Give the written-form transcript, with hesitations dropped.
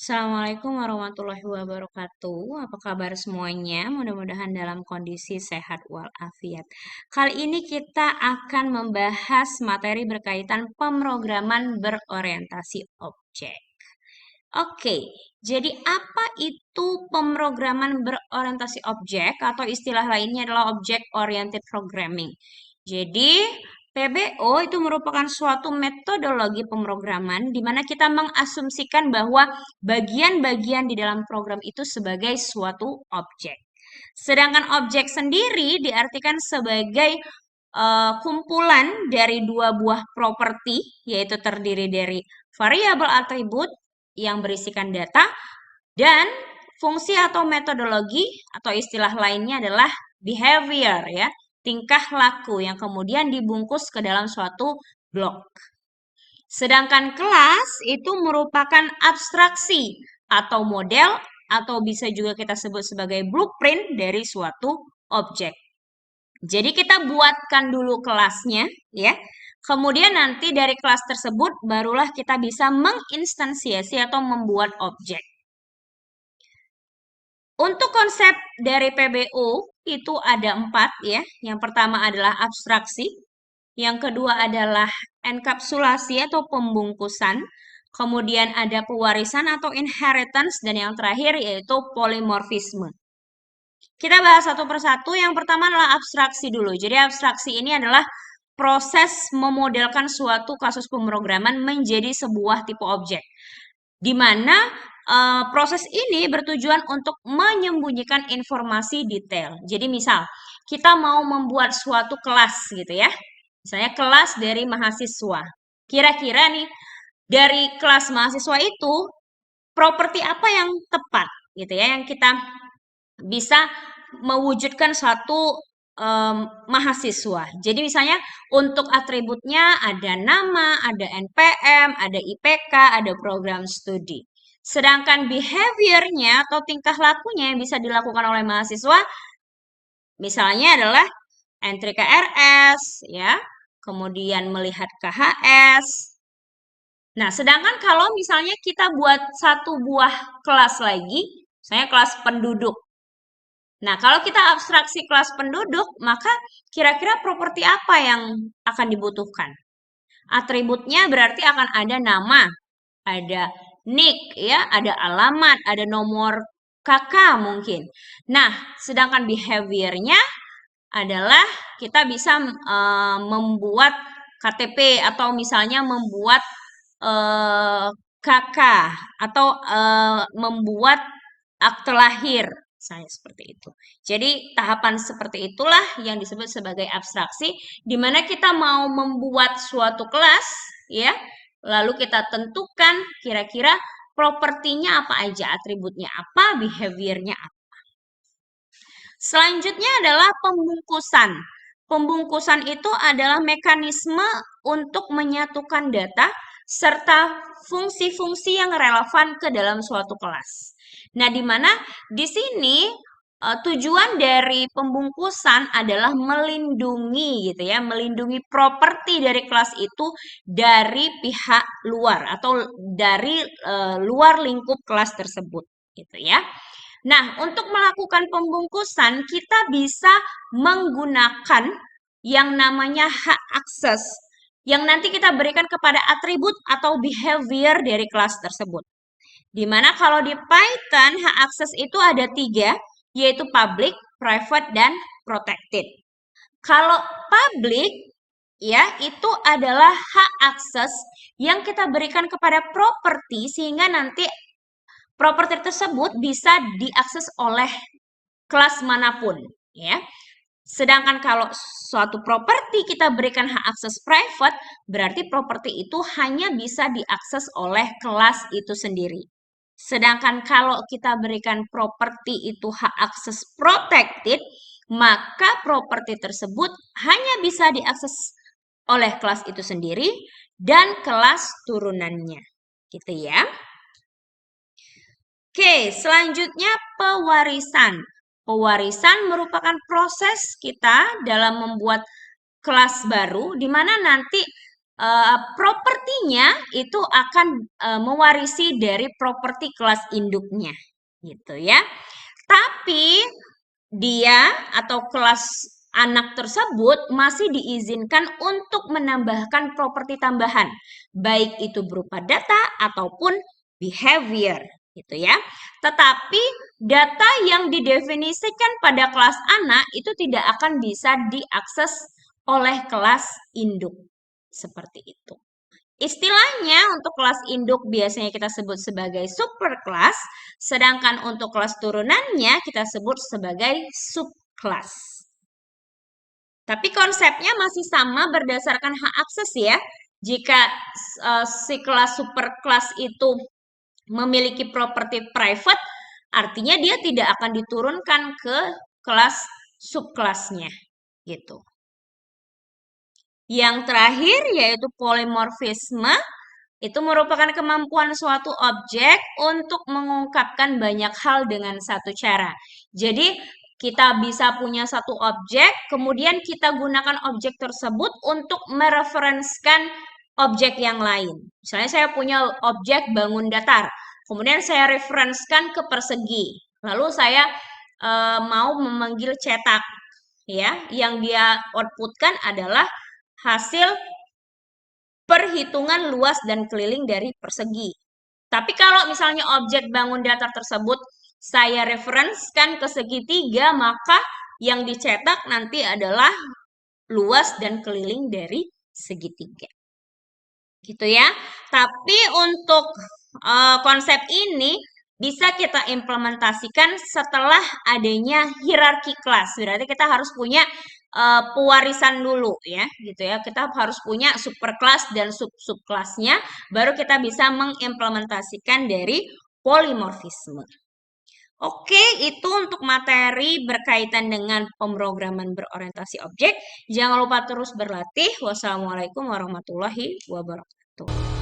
Assalamualaikum warahmatullahi wabarakatuh. Apa kabar semuanya? Mudah-mudahan dalam kondisi sehat walafiat. Kali ini kita akan membahas materi berkaitan pemrograman berorientasi objek. Oke, jadi apa itu pemrograman berorientasi objek atau istilah lainnya adalah Object Oriented Programming. Jadi, PBO itu merupakan suatu metodologi pemrograman di mana kita mengasumsikan bahwa bagian-bagian di dalam program itu sebagai suatu objek. Sedangkan objek sendiri diartikan sebagai kumpulan dari dua buah properti, yaitu terdiri dari variabel atribut yang berisikan data dan fungsi atau metodologi atau istilah lainnya adalah behavior ya, tingkah laku yang kemudian dibungkus ke dalam suatu blok. Sedangkan kelas itu merupakan abstraksi atau model atau bisa juga kita sebut sebagai blueprint dari suatu objek. Jadi kita buatkan dulu kelasnya ya. Kemudian nanti dari kelas tersebut barulah kita bisa menginstansiasi atau membuat objek. Untuk konsep dari PBO itu ada 4 ya. Yang pertama adalah abstraksi. Yang kedua adalah enkapsulasi atau pembungkusan. Kemudian ada pewarisan atau inheritance. Dan yang terakhir yaitu polimorfisme. Kita bahas satu persatu. Yang pertama adalah abstraksi dulu. Jadi abstraksi ini adalah proses memodelkan suatu kasus pemrograman menjadi sebuah tipe objek. Di mana proses ini bertujuan untuk menyembunyikan informasi detail. Jadi misal, kita mau membuat suatu kelas gitu ya. Misalnya kelas dari mahasiswa. Kira-kira nih, dari kelas mahasiswa itu, properti apa yang tepat gitu ya, yang kita bisa mewujudkan suatu mahasiswa. Jadi misalnya untuk atributnya ada nama, ada NPM, ada IPK, ada program studi. Sedangkan behaviornya atau tingkah lakunya yang bisa dilakukan oleh mahasiswa misalnya adalah entry KRS ya, kemudian melihat KHS. Nah, sedangkan kalau misalnya kita buat satu buah kelas lagi, misalnya kelas penduduk. Nah, kalau kita abstraksi kelas penduduk, maka kira-kira properti apa yang akan dibutuhkan? Atributnya berarti akan ada nama, ada nick, ya, ada alamat, ada nomor kakak mungkin. Nah, sedangkan behaviornya adalah kita bisa membuat KTP atau misalnya membuat kakak atau membuat akte lahir. Saya seperti itu. Jadi tahapan seperti itulah yang disebut sebagai abstraksi, di mana kita mau membuat suatu kelas, ya, lalu kita tentukan kira-kira propertinya apa aja, atributnya apa, behaviornya apa. Selanjutnya adalah pembungkusan. Pembungkusan itu adalah mekanisme untuk menyatukan data serta fungsi-fungsi yang relevan ke dalam suatu kelas. Nah, di mana di sini tujuan dari pembungkusan adalah melindungi gitu ya, melindungi properti dari kelas itu dari pihak luar atau dari luar lingkup kelas tersebut gitu ya. Nah, untuk melakukan pembungkusan kita bisa menggunakan yang namanya hak akses yang nanti kita berikan kepada atribut atau behavior dari kelas tersebut. Dimana kalau di Python hak akses itu ada 3, yaitu public, private, dan protected. Kalau public, ya, itu adalah hak akses yang kita berikan kepada properti sehingga nanti properti tersebut bisa diakses oleh kelas manapun, ya. Sedangkan kalau suatu properti kita berikan hak akses private, berarti properti itu hanya bisa diakses oleh kelas itu sendiri. Sedangkan kalau kita berikan properti itu hak akses protected, maka properti tersebut hanya bisa diakses oleh kelas itu sendiri dan kelas turunannya. Gitu ya. Oke, selanjutnya pewarisan. Pewarisan merupakan proses kita dalam membuat kelas baru di mana nanti propertinya itu akan mewarisi dari properti kelas induknya, gitu ya. Tapi dia atau kelas anak tersebut masih diizinkan untuk menambahkan properti tambahan, baik itu berupa data ataupun behavior, gitu ya. Tetapi data yang didefinisikan pada kelas anak itu tidak akan bisa diakses oleh kelas induk. Seperti itu. Istilahnya untuk kelas induk biasanya kita sebut sebagai superclass, sedangkan untuk kelas turunannya kita sebut sebagai subclass. Tapi konsepnya masih sama berdasarkan hak akses ya. Jika si kelas superclass itu memiliki properti private, artinya dia tidak akan diturunkan ke kelas subclassnya gitu. Yang terakhir yaitu polimorfisme, itu merupakan kemampuan suatu objek untuk mengungkapkan banyak hal dengan satu cara. Jadi, kita bisa punya satu objek, kemudian kita gunakan objek tersebut untuk mereferensikan objek yang lain. Misalnya saya punya objek bangun datar, kemudian saya referensikan ke persegi. Lalu saya mau memanggil cetak, ya, yang dia outputkan adalah hasil perhitungan luas dan keliling dari persegi. Tapi kalau misalnya objek bangun datar tersebut saya referensikan ke segitiga, maka yang dicetak nanti adalah luas dan keliling dari segitiga. Gitu ya. Tapi untuk konsep ini bisa kita implementasikan setelah adanya hierarki kelas. Berarti kita harus punya pewarisan dulu ya, gitu ya. Kita harus punya superkelas dan sub-subkelasnya, baru kita bisa mengimplementasikan dari polimorfisme. Oke, itu untuk materi berkaitan dengan pemrograman berorientasi objek. Jangan lupa terus berlatih. Wassalamualaikum warahmatullahi wabarakatuh.